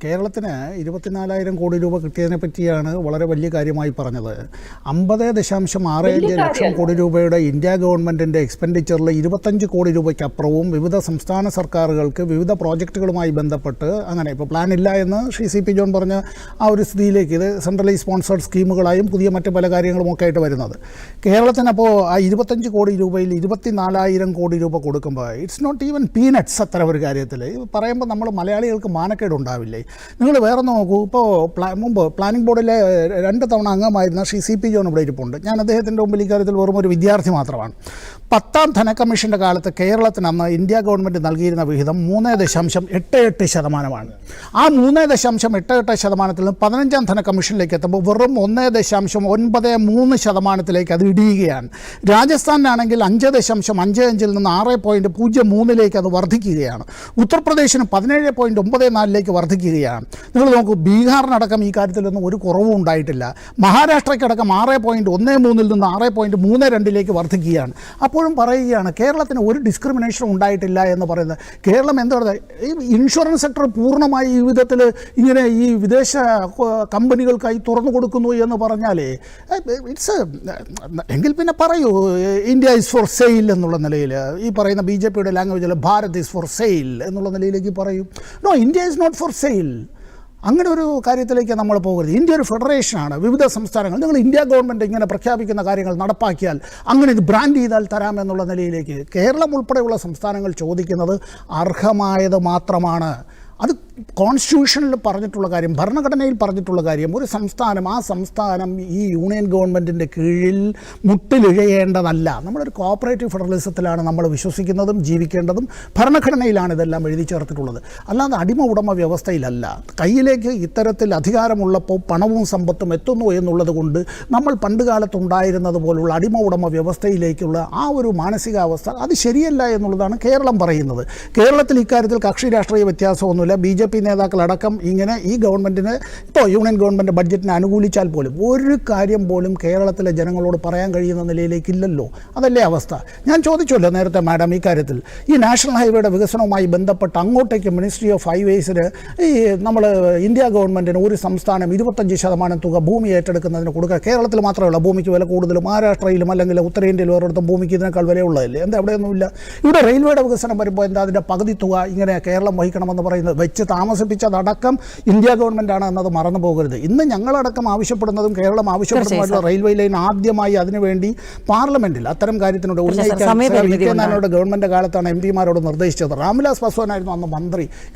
കേരളത്തിന് 24,000 കോടി രൂപ കിട്ടിയതിനെ പറ്റിയാണ് വളരെ വലിയ കാര്യമായി പറഞ്ഞത്. 50.65 ലക്ഷം കോടി രൂപയുടെ ഇന്ത്യ ഗവൺമെൻറ്റിൻ്റെ എക്സ്പെൻഡിച്ചറിൽ 25 കോടി രൂപയ്ക്കപ്പുറവും വിവിധ സംസ്ഥാന സർക്കാരുകൾക്ക് വിവിധ പ്രോജക്റ്റുകളുമായി ബന്ധപ്പെട്ട് അങ്ങനെ ഇപ്പോൾ പ്ലാൻ ഇല്ല എന്ന് ശ്രീ CP ജോൺ പറഞ്ഞ ആ ഒരു സ്ഥിതിയിലേക്ക് ഇത് സെൻട്രലൈസ് സ്പോൺസേഡ് സ്കീമുകളായും പുതിയ മറ്റ് പല കാര്യങ്ങളുമൊക്കെ ആയിട്ട് വരുന്നത്. കേരളത്തിനപ്പോൾ ആ 25 കോടി രൂപയിൽ 24,000 കോടി രൂപ കൊടുക്കുമ്പോൾ ഇറ്റ്സ് നോട്ട് ഈവൻ പീനട്സ് അത്ര ഒരു കാര്യത്തിൽ പറയുമ്പോൾ നമ്മൾ മലയാളികൾക്ക് മാനക്കേടുണ്ടാവില്ലേ? നിങ്ങൾ വേറെ നോക്കൂ. ഇപ്പോൾ മുമ്പ് പ്ലാനിംഗ് ബോർഡിലെ 2 തവണ അംഗമായിരുന്ന ശ്രീ CP ജോൺ ഇവിടെ ഇരിപ്പുണ്ട്. ഞാൻ അദ്ദേഹത്തിൻ്റെ മുമ്പിൽ ഇക്കാര്യത്തിൽ വെറും ഒരു വിദ്യാർത്ഥി മാത്രമാണ്. 10ാം ധനകമ്മീഷൻ്റെ കാലത്ത് കേരളത്തിന് അന്ന് ഇന്ത്യ ഗവൺമെൻറ് നൽകിയിരുന്ന വിഹിതം 3.88%. ആ 3.88%-ൽ നിന്ന് 15ാം ധനകമ്മീഷനിലേക്ക് എത്തുമ്പോൾ വെറും 1.93%-ലേക്ക് അത് ഇടിയുകയാണ്. രാജസ്ഥാനിലാണെങ്കിൽ 5.55-ൽ നിന്ന് 6.03-ലേക്ക് അത് വർദ്ധിക്കുകയാണ്. ഉത്തർപ്രദേശിന് 17.94-ലേക്ക് വർദ്ധിക്കുകയാണ്. നിങ്ങൾ നോക്കൂ, ബീഹാറിനടക്കം ഈ കാര്യത്തിലൊന്നും ഒരു കുറവും ഉണ്ടായിട്ടില്ല. മഹാരാഷ്ട്രയ്ക്കടക്കം 6.13-ൽ നിന്ന് 6.32-ലേക്ക് വർദ്ധിക്കുകയാണ്. അപ്പോഴും പറയുകയാണ് കേരളത്തിന് ഒരു ഡിസ്ക്രിമിനേഷനും ഉണ്ടായിട്ടില്ല എന്ന് പറയുന്നത്. കേരളം എന്താ പറയുക, ഈ ഇൻഷുറൻസ് സെക്ടർ പൂർണ്ണമായി ഈ വിധത്തിൽ ഇങ്ങനെ ഈ വിദേശ കമ്പനികൾക്കായി തുറന്നു കൊടുക്കുന്നു എന്ന് പറഞ്ഞാലേ ഇറ്റ്സ് എങ്കിൽ പിന്നെ പറയൂ ഇന്ത്യ ഈസ് ഫോർ സെയിൽ എന്നുള്ള നിലയിൽ, ഈ പറയുന്ന BJPയുടെ ലാംഗ്വേജിൽ ഭാരത് ഈസ് ഫോർ സെയിൽ എന്നുള്ള നിലയിലേക്ക് പറയൂ. No, India is not for sale. അങ്ങനെ ഒരു കാര്യത്തിലേക്ക് നമ്മൾ പോകരുത്. ഇന്ത്യ ഒരു ഫെഡറേഷനാണ്, വിവിധ സംസ്ഥാനങ്ങൾ. നിങ്ങൾ ഇന്ത്യ ഗവൺമെൻറ് ഇങ്ങനെ പ്രഖ്യാപിക്കുന്ന കാര്യങ്ങൾ നടപ്പാക്കിയാൽ അങ്ങനെ ഇത് ബ്രാൻഡ് ചെയ്താൽ തരാമെന്നുള്ള നിലയിലേക്ക് കേരളം ഉൾപ്പെടെയുള്ള സംസ്ഥാനങ്ങൾ ചോദിക്കുന്നത് അർഹമായത് മാത്രമാണ്. അത് കോൺസ്റ്റിറ്റ്യൂഷനിൽ പറഞ്ഞിട്ടുള്ള കാര്യം, ഭരണഘടനയിൽ പറഞ്ഞിട്ടുള്ള കാര്യം. ഒരു സംസ്ഥാനം, ആ സംസ്ഥാനം ഈ യൂണിയൻ ഗവൺമെൻറ്റിൻ്റെ കീഴിൽ മുട്ടിലിഴയേണ്ടതല്ല. നമ്മളൊരു കോഓപ്പറേറ്റീവ് ഫെഡറലിസത്തിലാണ് നമ്മൾ വിശ്വസിക്കുന്നതും ജീവിക്കേണ്ടതും. ഭരണഘടനയിലാണ് ഇതെല്ലാം എഴുതി ചേർത്തിട്ടുള്ളത്. അല്ലാതെ അടിമ ഉടമ വ്യവസ്ഥയിലല്ല. കയ്യിലേക്ക് ഇത്തരത്തിൽ അധികാരമുള്ളപ്പോൾ പണവും സമ്പത്തും എത്തുന്നു എന്നുള്ളത് കൊണ്ട് നമ്മൾ പണ്ട് കാലത്തുണ്ടായിരുന്നത് പോലുള്ള അടിമ ഉടമ വ്യവസ്ഥയിലേക്കുള്ള ആ ഒരു മാനസികാവസ്ഥ അത് ശരിയല്ല എന്നുള്ളതാണ് കേരളം പറയുന്നത്. കേരളത്തിൽ ഇക്കാര്യത്തിൽ കക്ഷി രാഷ്ട്രീയ വ്യത്യാസമൊന്നുമില്ല. BJP നേതാക്കളടക്കം ഇങ്ങനെ ഈ ഗവൺമെൻറ്റിന് ഇപ്പോൾ യൂണിയൻ ഗവൺമെൻറ് ബഡ്ജറ്റിനെ അനുകൂലിച്ചാൽ പോലും ഒരു കാര്യം പോലും കേരളത്തിലെ ജനങ്ങളോട് പറയാൻ കഴിയുന്ന നിലയിലേക്കില്ലല്ലോ. അതല്ലേ അവസ്ഥ? ഞാൻ ചോദിച്ചല്ലോ നേരത്തെ മാഡം, ഈ കാര്യത്തിൽ ഈ നാഷണൽ ഹൈവേയുടെ വികസനവുമായി ബന്ധപ്പെട്ട് അങ്ങോട്ടേക്ക് മിനിസ്ട്രി ഓഫ് ഹൈവേസിന് ഈ നമ്മൾ ഇന്ത്യ ഗവൺമെൻറ്റിന് ഒരു സംസ്ഥാനം 25% തുക ഭൂമി ഏറ്റെടുക്കുന്നതിന് കൊടുക്കുക. കേരളത്തിൽ മാത്രമല്ല ഭൂമിക്ക് വില കൂടുതലും, മഹാരാഷ്ട്രയിലും അല്ലെങ്കിൽ ഉത്തരേന്ത്യയിലും ഓരോരുത്തരും ഭൂമിക്ക് ഇതിനേക്കാൾ വിലയുള്ളതല്ലേ? എന്താ അവിടെയൊന്നുമില്ല? ഇവിടെ റെയിൽവേയുടെ വികസനം വരുമ്പോൾ എന്താ അതിൻ്റെ പകുതി തുക ഇങ്ങനെ കേരളം വഹിക്കണമെന്ന് പറയുന്നത്? വെച്ച് താമസിപ്പിച്ചതടക്കം ഇന്ത്യ ഗവൺമെൻറ്റാണ് എന്നത് മറന്നു പോകരുത്. ഇന്ന് ഞങ്ങളടക്കം ആവശ്യപ്പെടുന്നതും കേരളം ആവശ്യപ്പെടുന്നതുമായിട്ടുള്ള റെയിൽവേ ലൈൻ ആദ്യമായി അതിനുവേണ്ടി പാർലമെൻറ്റിൽ അത്തരം കാര്യത്തിനോട് ഉന്നയിക്കാൻ ഗവൺമെൻറ് കാലത്താണ് MP മാരോട് നിർദ്ദേശിച്ചത്. രാംവിലാസ് പാസ്വാനായിരുന്നു അന്ന് മന്ത്രി.